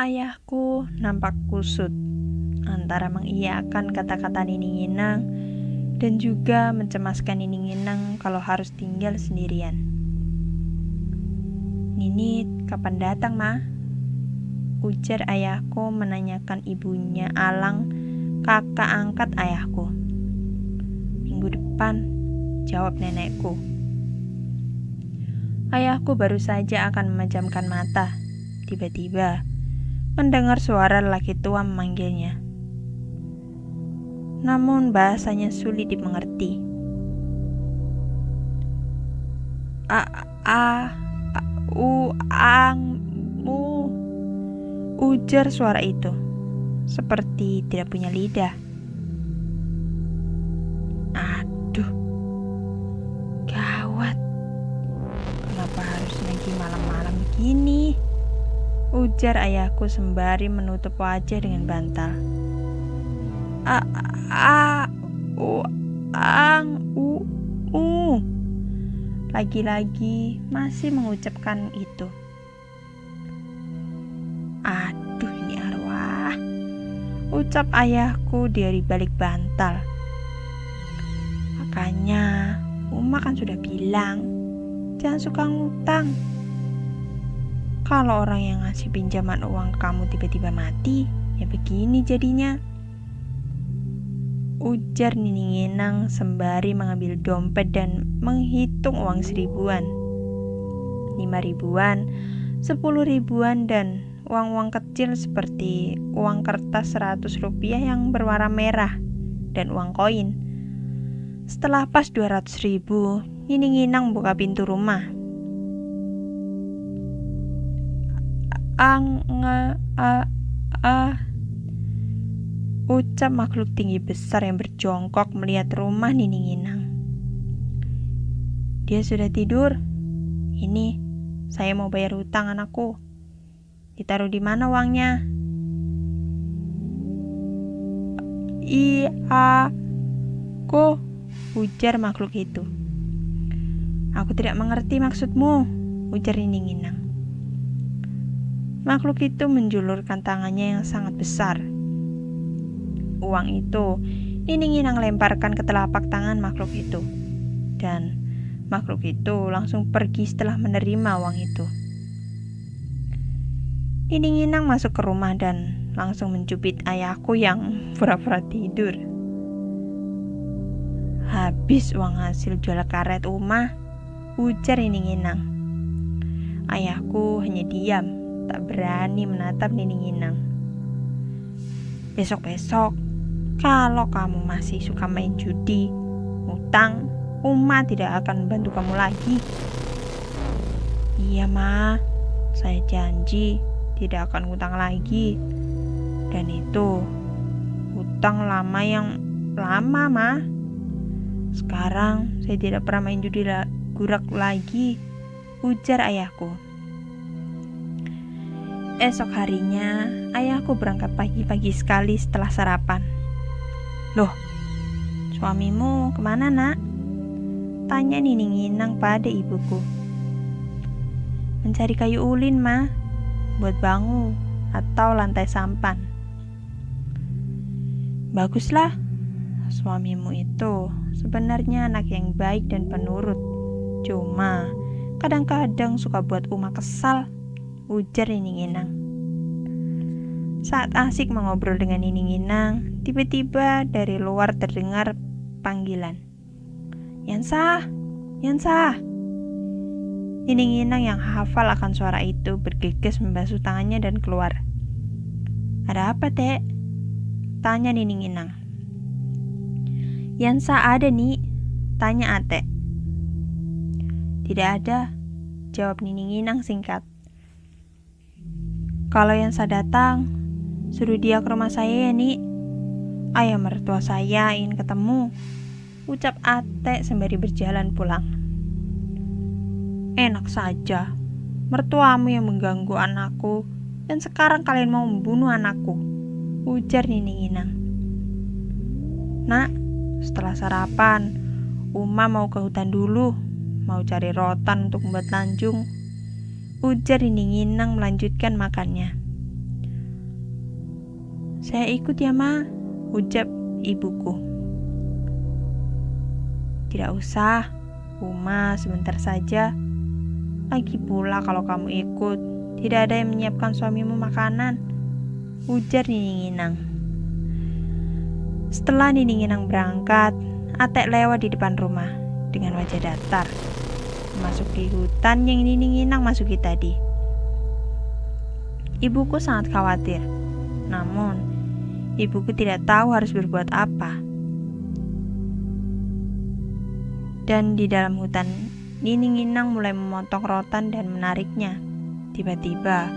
Ayahku nampak kusut antara mengiyakan kata-kata Nining Inang dan juga mencemaskan Nining Inang kalau harus tinggal sendirian. "Ninit, kapan datang, Ma?" ujar ayahku menanyakan ibunya Alang, kakak angkat ayahku. "Minggu depan," jawab nenekku. Ayahku baru saja akan memejamkan mata. Tiba-tiba mendengar suara lelaki tua memanggilnya. Namun bahasanya sulit dimengerti. "Angmu," ujar suara itu, seperti tidak punya lidah. Aduh, gawat. Kenapa harus lagi malam-malam begini? Ujar ayahku sembari menutup wajah dengan bantal. Lagi-lagi masih mengucapkan itu. "Aduh, ini arwah," ucap ayahku dari balik bantal. "Makanya Uma kan sudah bilang jangan suka ngutang. Kalau orang yang ngasih pinjaman uang kamu tiba-tiba mati, ya begini jadinya," ujar Nining Inang sembari mengambil dompet dan menghitung uang 1.000-an, 5.000-an, 10.000-an, dan uang-uang kecil seperti uang kertas 100 rupiah yang berwarna merah dan uang koin. Setelah pas 200.000, Nining Inang buka pintu rumah. Ucap makhluk tinggi besar yang berjongkok melihat rumah Nining Inang. "Dia sudah tidur. Ini, saya mau bayar hutang anakku. Ditaruh di mana uangnya?" "Iya, kok," ujar makhluk itu. "Aku tidak mengerti maksudmu," ujar Nining Inang. Makhluk itu menjulurkan tangannya yang sangat besar. Uang itu Nining Inang lemparkan ke telapak tangan makhluk itu, dan makhluk itu langsung pergi setelah menerima uang itu. Nining Inang masuk ke rumah dan langsung mencubit ayahku yang pura-pura tidur. "Habis uang hasil jual karet Uma," ujar Nining Inang. Ayahku hanya diam, tak berani menatap Nining Inang. "Besok-besok, kalau kamu masih suka main judi, utang, Uma tidak akan bantu kamu lagi." "Iya, Ma, saya janji tidak akan utang lagi. Dan itu utang lama yang lama, Ma. Sekarang saya tidak pernah main judi gurak lagi," ujar ayahku. Esok harinya, ayahku berangkat pagi-pagi sekali setelah sarapan. "Loh, suamimu kemana, Nak?" tanya Nining Inang pada ibuku. "Mencari kayu ulin, Ma, buat bangu atau lantai sampan." "Baguslah, suamimu itu sebenarnya anak yang baik dan penurut. Cuma kadang-kadang suka buat Uma kesal," ujar Nining Inang. Saat asik mengobrol dengan Nining Inang, tiba-tiba dari luar terdengar panggilan. "Yansa, Yansa." Nining Inang yang hafal akan suara itu bergegas membasuh tangannya dan keluar. "Ada apa, Dek?" tanya Nining Inang. "Yansa ada, Ni," tanya Atek. "Tidak ada," jawab Nining Inang singkat. "Kalau Yansa datang, suruh dia ke rumah saya ya, Ni. Ayah mertua saya ingin ketemu," ucap Atek sembari berjalan pulang. "Enak saja, mertuamu yang mengganggu anakku, dan sekarang kalian mau membunuh anakku," ujar Nining Inang. "Nak, setelah sarapan, Uma mau ke hutan dulu, mau cari rotan untuk membuat lanjung," ujar Nining Inang melanjutkan makannya. Saya ikut ya, Ma, ucap ibuku. Tidak usah, Uma, sebentar saja. Lagi pula kalau kamu ikut, tidak ada yang menyiapkan suamimu makanan, ujar Nining Inang. Setelah Nining Inang berangkat, Atek lewat di depan rumah dengan wajah datar, memasuki hutan yang Nining Inang masuki tadi. Ibuku sangat khawatir, namun ibuku tidak tahu harus berbuat apa. Dan di dalam hutan, Nining Inang mulai memotong rotan dan menariknya. Tiba-tiba,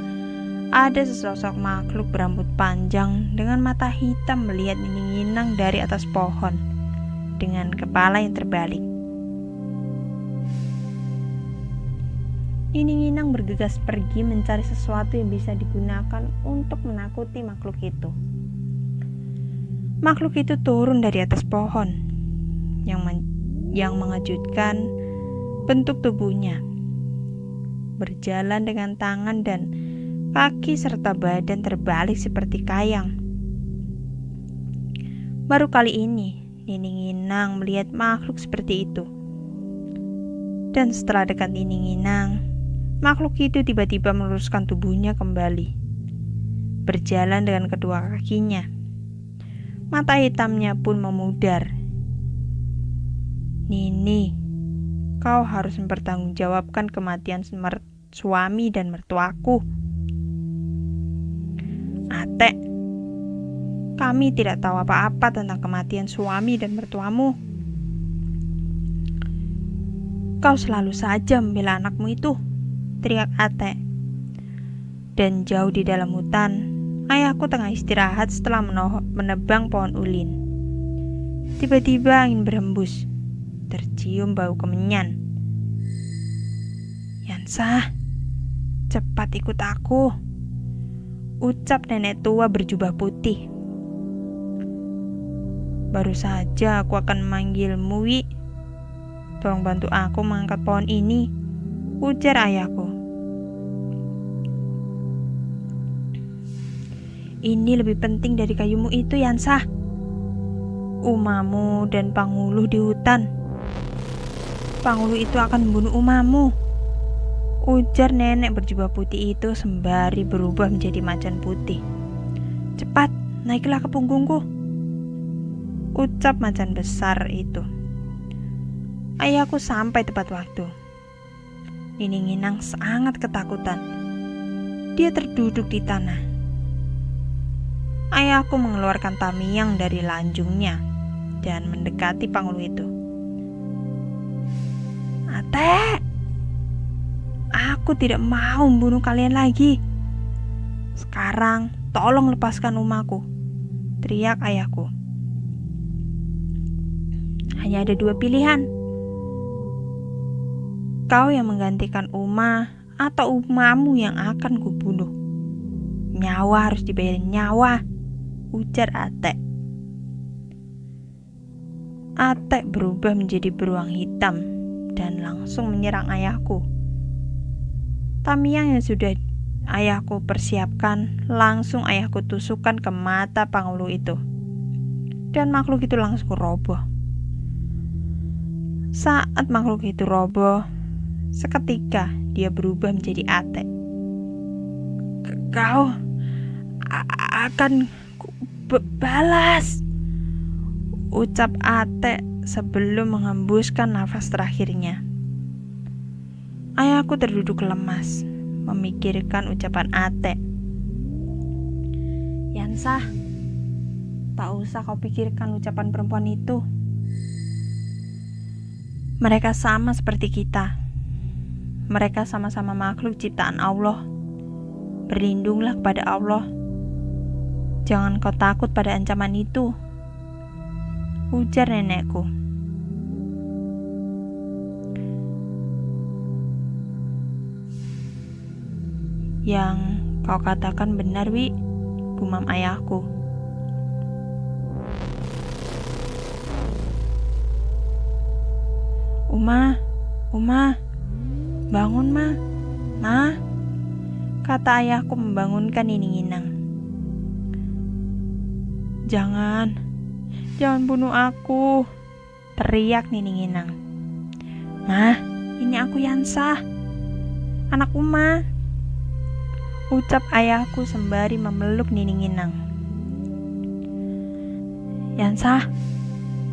ada sesosok makhluk berambut panjang dengan mata hitam melihat Nining Inang dari atas pohon, dengan kepala yang terbalik. Nining Inang bergegas pergi mencari sesuatu yang bisa digunakan untuk menakuti makhluk itu. Makhluk itu turun dari atas pohon, yang mengejutkan bentuk tubuhnya, berjalan dengan tangan dan kaki serta badan terbalik seperti kayang. Baru kali ini Nining Inang melihat makhluk seperti itu. Dan setelah dekat Nining Inang, makhluk itu tiba-tiba meluruskan tubuhnya kembali, berjalan dengan kedua kakinya. Mata hitamnya pun memudar. Nini, kau harus mempertanggungjawabkan kematian suami dan mertuaku. Atek, kami tidak tahu apa-apa tentang kematian suami dan mertuamu. Kau selalu saja membela anakmu itu, teriak Atek. Dan jauh di dalam hutan, ayahku tengah istirahat setelah menebang pohon ulin. Tiba-tiba angin berhembus. Tercium bau kemenyan. Yansa, cepat ikut aku, ucap nenek tua berjubah putih. Baru saja aku akan memanggilmu, Wi. Tolong bantu aku mengangkat pohon ini, ujar ayahku. Ini lebih penting dari kayumu itu, Yansa. Umamu dan Panguluh di hutan. Panguluh itu akan membunuh umamu, ujar nenek berjubah putih itu sembari berubah menjadi macan putih. Cepat, naiklah ke punggungku, ucap macan besar itu. Ayahku sampai tepat waktu. Nining Inang sangat ketakutan. Dia terduduk di tanah. Ayahku mengeluarkan tamiang dari lanjungnya dan mendekati Panguluh itu. Atek, aku tidak mau membunuh kalian lagi. Sekarang tolong lepaskan umaku, teriak ayahku. Hanya ada dua pilihan. Kau yang menggantikan Uma atau umamu yang akan kubunuh. Nyawa harus dibayarin nyawa, ujar Atek. Atek berubah menjadi beruang hitam dan langsung menyerang ayahku. Tamiang yang sudah ayahku persiapkan langsung ayahku tusukkan ke mata Panguluh itu, dan makhluk itu langsung roboh. Saat makhluk itu roboh, seketika dia berubah menjadi Atek. Kau akan balas, ucap Atek sebelum menghembuskan nafas terakhirnya. Ayahku terduduk lemas, memikirkan ucapan Atek. Yansa, tak usah kau pikirkan ucapan perempuan itu. Mereka sama seperti kita. Mereka sama-sama makhluk ciptaan Allah. Berlindunglah kepada Allah. Jangan kau takut pada ancaman itu, ujar nenekku. Yang kau katakan benar, Wi, gumam ayahku. Uma, bangun, Ma, kata ayahku membangunkan Nining Inang. Jangan, jangan bunuh aku, teriak Nining Inang. Mah, ini aku Yansa, anak Uma, ucap ayahku sembari memeluk Nining Inang. Yansa,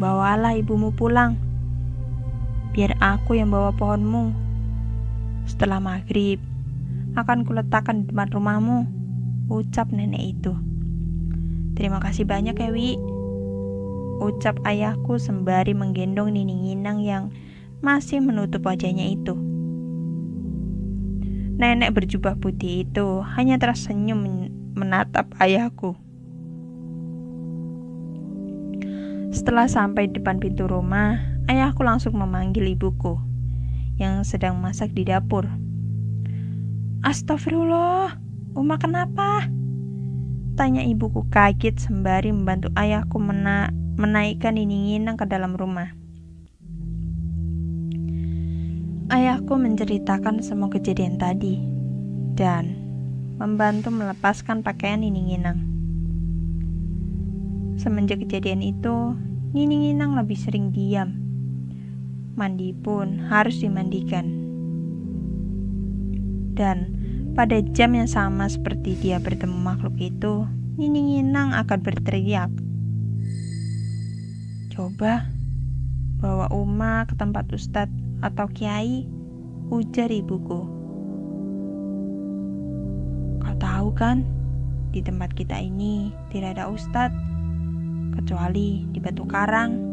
bawalah ibumu pulang, biar aku yang bawa pohonmu. Setelah maghrib, akan kuletakkan di depan rumahmu, ucap nenek itu. Terima kasih banyak ya, Wi, ucap ayahku sembari menggendong Nining Inang yang masih menutup wajahnya itu. Nenek berjubah putih itu hanya tersenyum menatap ayahku. Setelah sampai di depan pintu rumah, ayahku langsung memanggil ibuku yang sedang masak di dapur. Astagfirullah, Uma kenapa? Tanya ibuku kaget sembari membantu ayahku menaikkan Nining Inang ke dalam rumah. Ayahku menceritakan semua kejadian tadi dan membantu melepaskan pakaian Nining Inang. Semenjak kejadian itu, Nining Inang lebih sering diam. Mandi pun harus dimandikan. Dan pada jam yang sama seperti dia bertemu makhluk itu, Nining Inang akan berteriak. Coba bawa Uma ke tempat ustadz atau kiai, ujar ibuku. Kau tahu kan, di tempat kita ini tidak ada ustadz, kecuali di Batu Karang.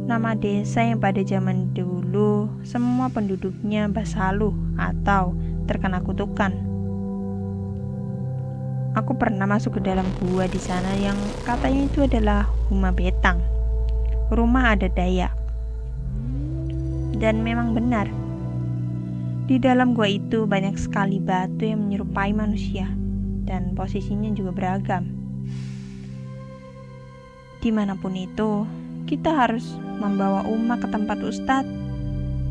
Nama desa yang pada zaman dulu semua penduduknya Basaluh atau terkena kutukan. Aku pernah masuk ke dalam gua di sana yang katanya itu adalah Huma Betang, rumah adat Dayak. Dan memang benar, di dalam gua itu banyak sekali batu yang menyerupai manusia dan posisinya juga beragam. Dimanapun itu, kita harus membawa Uma ke tempat ustadz,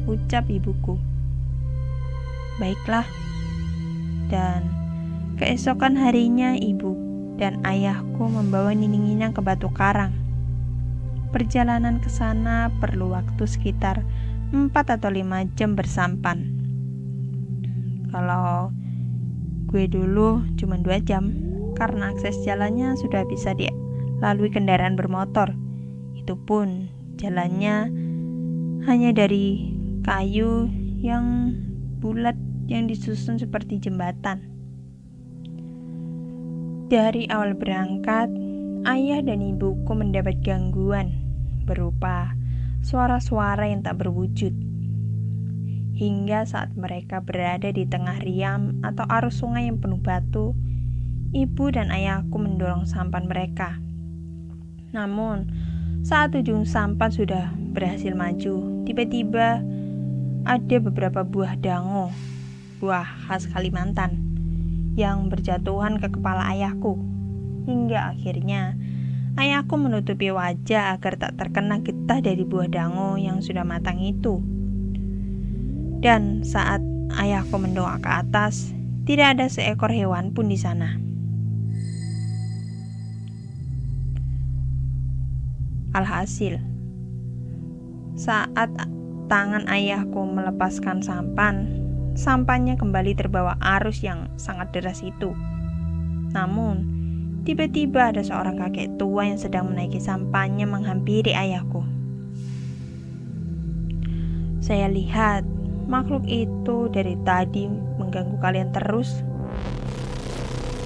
ucap ibuku. Baiklah. Dan keesokan harinya ibu dan ayahku membawa Nining Inang ke Batu Karang. Perjalanan ke sana perlu waktu sekitar 4 atau 5 jam bersampan. Kalau gue dulu cuma 2 jam karena akses jalannya sudah bisa dilalui kendaraan bermotor. Itu pun jalannya hanya dari kayu yang bulat yang disusun seperti jembatan. Dari awal berangkat, ayah dan ibuku mendapat gangguan berupa suara-suara yang tak berwujud. Hingga saat mereka berada di tengah riam atau arus sungai yang penuh batu, ibu dan ayahku mendorong sampan mereka. Namun, saat ujung sampan sudah berhasil maju, tiba-tiba ada beberapa buah dango, buah khas Kalimantan, yang berjatuhan ke kepala ayahku. Hingga akhirnya, ayahku menutupi wajah agar tak terkena getah dari buah dango yang sudah matang itu. Dan saat ayahku mendongak ke atas, tidak ada seekor hewan pun di sana. Alhasil, saat tangan ayahku melepaskan sampannya kembali terbawa arus yang sangat deras itu. Namun, tiba-tiba ada seorang kakek tua yang sedang menaiki sampannya menghampiri ayahku. Saya lihat makhluk itu dari tadi mengganggu kalian terus,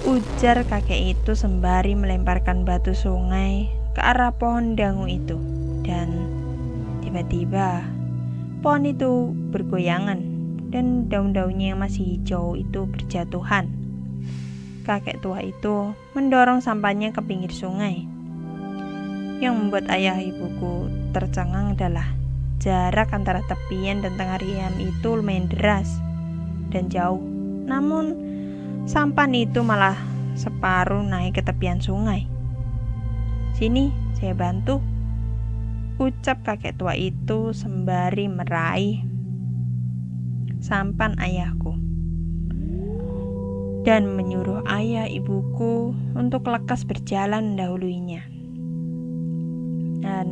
ujar kakek itu sembari melemparkan batu sungai ke arah pohon dangu itu. Dan tiba-tiba pohon itu bergoyangan dan daun-daunnya yang masih hijau itu berjatuhan. Kakek tua itu mendorong sampannya ke pinggir sungai. Yang membuat ayah ibuku tercengang adalah jarak antara tepian dan tengah riam itu lumayan deras dan jauh. Namun sampan itu malah separuh naik ke tepian sungai. Sini, saya bantu, ucap kakek tua itu sembari meraih sampan ayahku. dan menyuruh ayah ibuku untuk lekas berjalan mendahuluinya. Dan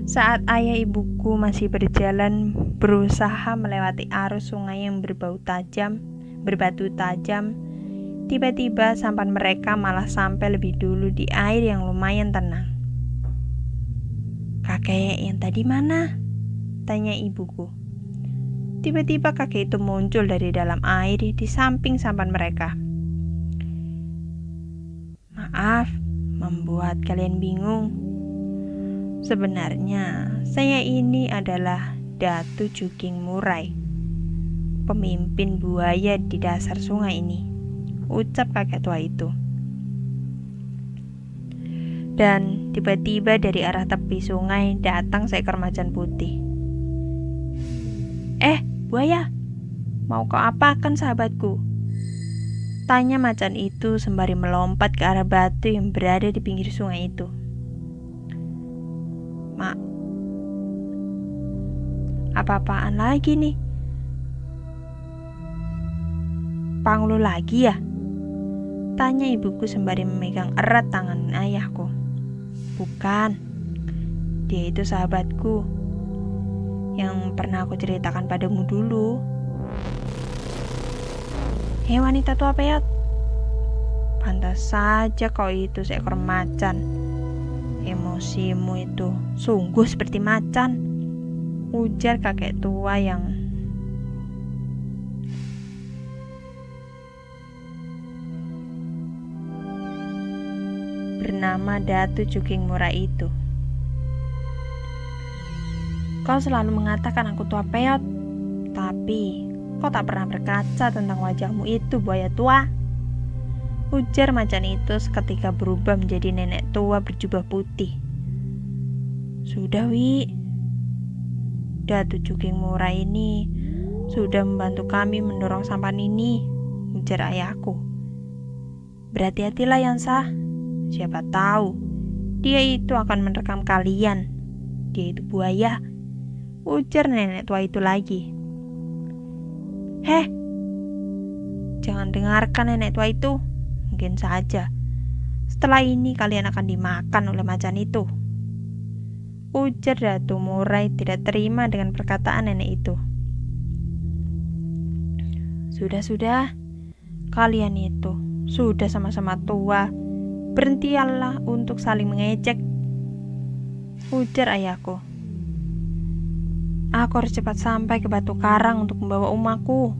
saat ayah ibuku masih berjalan berusaha melewati arus sungai yang berbatu tajam, tiba-tiba sampan mereka malah sampai lebih dulu di air yang lumayan tenang. "Kakek yang tadi mana?" tanya ibuku. Tiba-tiba kakek itu muncul dari dalam air di samping sampan mereka. "Maaf, membuat kalian bingung. Sebenarnya saya ini adalah Datu Juking Murai, pemimpin buaya di dasar sungai ini," ucap kakek tua itu. Dan tiba-tiba dari arah tepi sungai datang seekor macan putih. Buaya, mau kau apakan sahabatku?" tanya macan itu sembari melompat ke arah batu yang berada di pinggir sungai itu. "Mak, apa-apaan lagi nih? Panglu lagi ya?" tanya ibuku sembari memegang erat tangan ayahku. "Bukan, dia itu sahabatku yang pernah aku ceritakan padamu dulu." "Hei wanita tua peot, pantas saja kau itu seekor macan. Emosimu itu sungguh seperti macan," ujar kakek tua yang bernama Datu Juking Murai itu. "Kau selalu mengatakan aku tua peot, tapi kau tak pernah berkaca tentang wajahmu itu, buaya tua," ujar macan itu seketika berubah menjadi nenek tua berjubah putih. "Sudah, Wi. Datu Juking Murai ini sudah membantu kami mendorong sampan ini," ujar ayahku. "Berhati-hatilah Yansa. Siapa tahu dia itu akan menerkam kalian. Dia itu buaya," ujar nenek tua itu lagi. "Heh, jangan dengarkan nenek tua itu. Mungkin saja setelah ini kalian akan dimakan oleh macan itu," ujar Datu Murai tidak terima dengan perkataan nenek itu. Sudah, kalian itu sudah sama-sama tua. Berhentilah untuk saling mengejek," ujar ayahku. "Aku harus cepat sampai ke Batu Karang untuk membawa umaku,"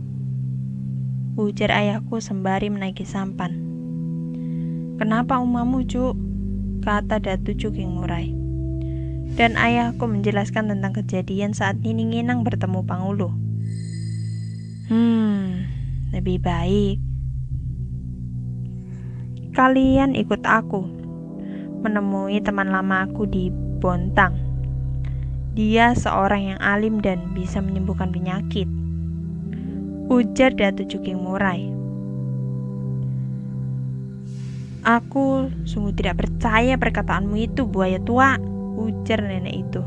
ujar ayahku sembari menaiki sampan. "Kenapa umamu, Cuk?" kata Datu Juking Murai. Dan ayahku menjelaskan tentang kejadian saat Nininginang bertemu Pangulu. Lebih baik kalian ikut aku menemui teman lamaku di Bontang. Dia seorang yang alim dan bisa menyembuhkan penyakit," ujar Datu Juking Murai. "Aku sungguh tidak percaya perkataanmu itu, buaya tua," ujar nenek itu.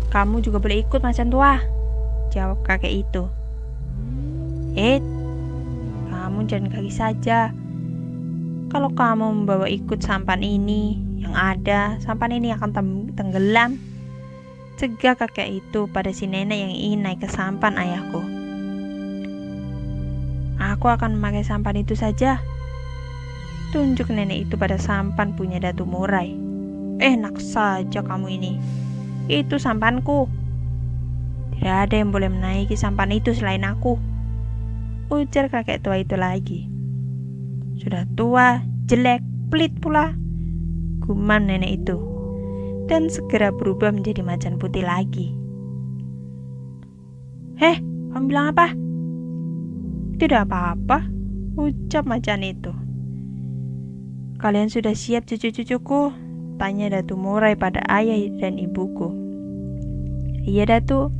"Kamu juga boleh ikut macan tua," jawab kakek itu. "Kamu jangan kaki saja. Kalau kamu membawa ikut sampan ini, yang ada sampan ini akan tenggelam," cegah kakek itu pada si nenek yang ingin naik ke sampan ayahku. "Aku akan memakai sampan itu saja," tunjuk nenek itu pada sampan punya Datu Murai. "Enak saja kamu ini. Itu sampanku. Tidak ada yang boleh menaiki sampan itu selain aku," ujar kakek tua itu lagi. "Sudah tua, jelek, pelit pula," gumam nenek itu, dan segera berubah menjadi macan putih lagi. Kamu bilang apa?" "Tidak apa-apa," ucap macan itu. "Kalian sudah siap cucu-cucuku?" tanya Datu Murai pada ayah dan ibuku. "Iya, Datu,"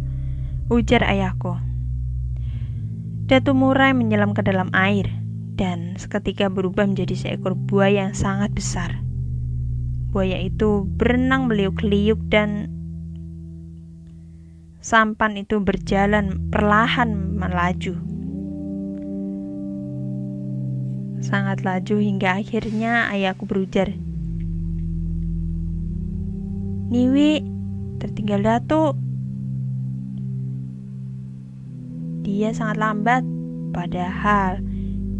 ujar ayahku. Datu Murai menyelam ke dalam air dan seketika berubah menjadi seekor buaya yang sangat besar. Buaya itu berenang meliuk-liuk dan Sampan itu berjalan perlahan melaju. Sangat laju hingga akhirnya ayahku berujar, "Niwi, tertinggal datuk." Dia sangat lambat, padahal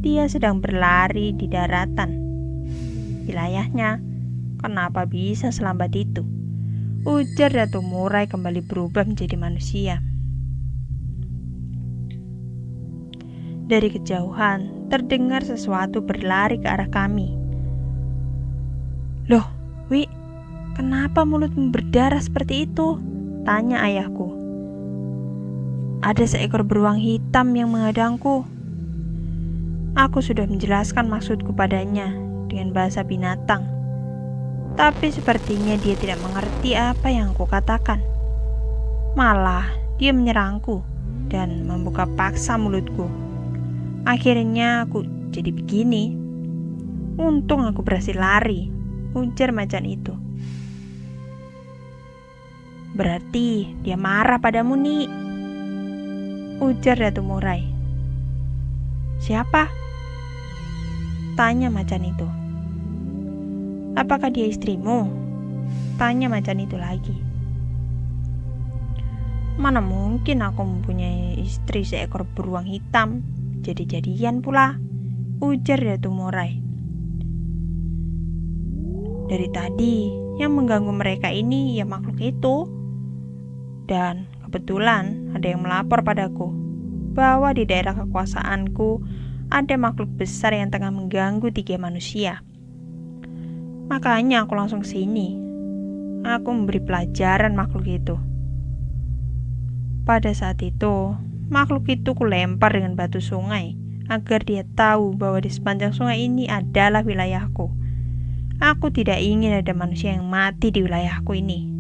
dia sedang berlari di daratan. Wilayahnya, kenapa bisa selambat itu? Ujar Datuk Murai kembali berubah menjadi manusia. Dari kejauhan, terdengar sesuatu berlari ke arah kami. "Loh, Wi, kenapa mulutmu berdarah seperti itu?" tanya ayahku. "Ada seekor beruang hitam yang menghadangku." Aku sudah menjelaskan maksudku padanya dengan bahasa binatang, tapi sepertinya dia tidak mengerti apa yang aku katakan. Malah, dia menyerangku dan membuka paksa mulutku. Akhirnya aku jadi begini. "Untung aku berhasil lari," ujar macan itu. "Berarti dia marah padamu, Ni," ujar Datuk Murai. "Siapa?" tanya macan itu. "Apakah dia istrimu?" tanya macan itu lagi. "Mana mungkin aku mempunyai istri seekor beruang hitam, jadi-jadian pula," ujar Datuk Murai. "Dari tadi yang mengganggu mereka ini ya makhluk itu. Dan kebetulan ada yang melapor padaku bahwa di daerah kekuasaanku ada makhluk besar yang tengah mengganggu 3 manusia. Makanya aku langsung sini. Aku memberi pelajaran makhluk itu." Pada saat itu, makhluk itu kulempar dengan batu sungai agar dia tahu bahwa di sepanjang sungai ini adalah wilayahku. Aku tidak ingin ada manusia yang mati di wilayahku ini.